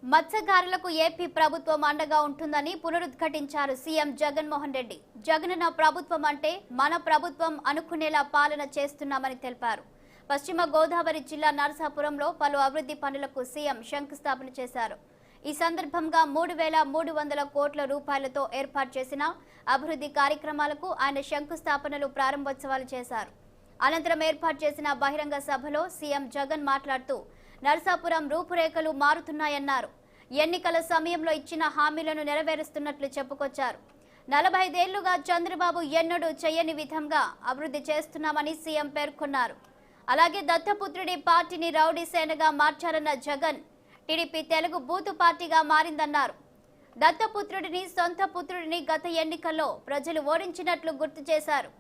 మత్స్యకారులకు ఏపీ ప్రభుత్వం అండగా ఉంటుందని పునరుద్ఘాటించారు సీఎం జగన్మోహన్ రెడ్డి. జగనన్న ప్రభుత్వం అంటే మన ప్రభుత్వం అనుకునేలా పాలన చేస్తున్నామని తెలిపారు. పశ్చిమ గోదావరి జిల్లా నరసాపురంలో పలు అభివృద్ధి పనులకు సీఎం శంకుస్థాపన చేశారు. ఈ సందర్భంగా 3,300 కోట్ల రూపాయలతో ఏర్పాటు చేసిన అభివృద్ధి కార్యక్రమాలకు ఆయన శంకుస్థాపనలు ప్రారంభోత్సవాలు చేశారు. అనంతరం ఏర్పాటు చేసిన బహిరంగ సభలో సీఎం జగన్ మాట్లాడుతూ నరసాపురం రూపురేఖలు మారుతున్నాయన్నారు. ఎన్నికల సమయంలో ఇచ్చిన హామీలను నెరవేరుస్తున్నట్లు చెప్పుకొచ్చారు. 45 ఏళ్లుగా చంద్రబాబు ఎన్నడూ చేయని విధంగా అభివృద్ధి చేస్తున్నామని సీఎం పేర్కొన్నారు. అలాగే దత్తపుత్రుడి పార్టీని రౌడీ సేనగా మార్చారన్న జగన్ టీడీపీ తెలుగు బూతు పార్టీగా మారిందన్నారు. దత్తపుత్రుడిని సొంత పుత్రుడిని గత ఎన్నికల్లో ప్రజలు ఓడించినట్లు గుర్తు చేశారు.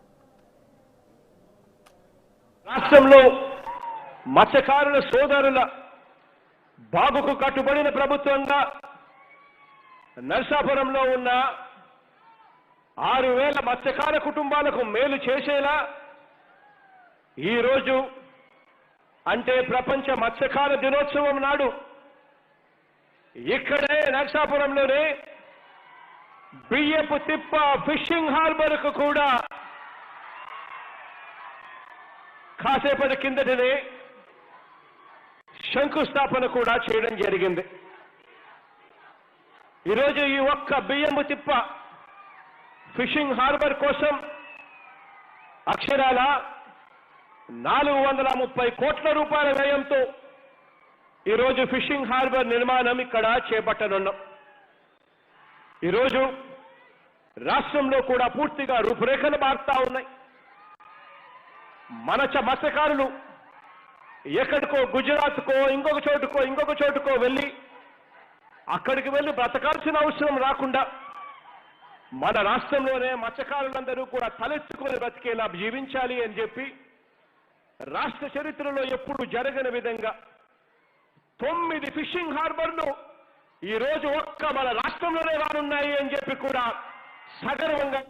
రాష్ట్రంలో మత్స్యకారుల సోదరుల బాగుకు కట్టుబడిన ప్రభుత్వంగా నరసాపురంలో ఉన్న 6,000 మత్స్యకార కుటుంబాలకు మేలు చేసేలా ఈరోజు అంటే ప్రపంచ మత్స్యకార దినోత్సవం నాడు ఇక్కడే నరసాపురంలోనే బియ్యపు తిప్ప ఫిషింగ్ హార్బర్కు కూడా కాసేపటి కిందటనే శంకుస్థాపన కూడా చేయడం జరిగింది. ఈరోజు ఈ ఒక్క బియ్యపు తిప్ప ఫిషింగ్ హార్బర్ కోసం అక్షరాల 430 కోట్ల రూపాయల వ్యయంతో ఈరోజు ఫిషింగ్ హార్బర్ నిర్మాణం ఇక్కడ చేపట్టనున్నాం. ఈరోజు రాష్ట్రంలో కూడా పూర్తిగా రూపురేఖలు మారుతా ఉన్నాయి. మన మత్స్యకారులు ఎక్కడికో గుజరాత్కో ఇంకొక చోటుకో వెళ్ళి అక్కడికి వెళ్ళి బ్రతకాల్సిన అవసరం రాకుండా మన రాష్ట్రంలోనే మత్స్యకారులందరూ కూడా తలెత్తుకుని బ్రతికేలా జీవించాలి అని చెప్పి రాష్ట్ర చరిత్రలో ఎప్పుడు జరగని విధంగా 9 ఫిషింగ్ హార్బర్లు ఈరోజు ఒక్క మన రాష్ట్రంలోనే రానున్నాయి అని చెప్పి కూడా సగర్వంగా